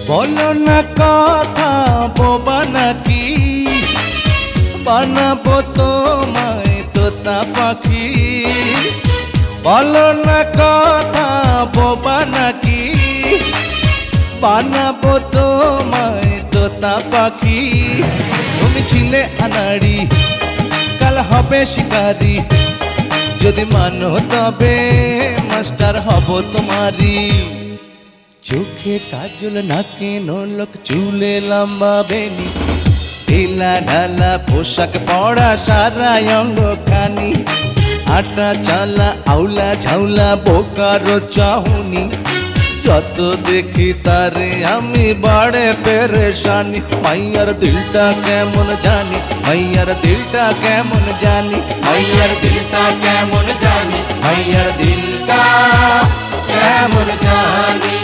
বলো না কথা বোবা নাকি, বানাবো তোমায় তোতা পাখি। বলো না কথা বোবা নাকি, বানাবো তোমায় তোতা পাখি। তুমি ছিলে আনাড়ি, কাল হবে শিকারি, যদি মানো তবে মাস্টার হব তোমারি। চোখে কাজল, নাকে নলক, চুলে লম্বা বেনি, ঢিলা ঢালা পোশাক পরা সারা অঙ্গ খানি, আটা চালা আউলা ঝাউলা বোকারো চাহুনি, যত দেখি তারে আমি বাড়ে পেরেশানি। মাইয়ার দিলটা কেমন জানি, মাইয়ার দিলটা কেমন জানি, মাইয়ার দিলটা কেমন জানি, মাইয়ার দিলটা কেমন জানি।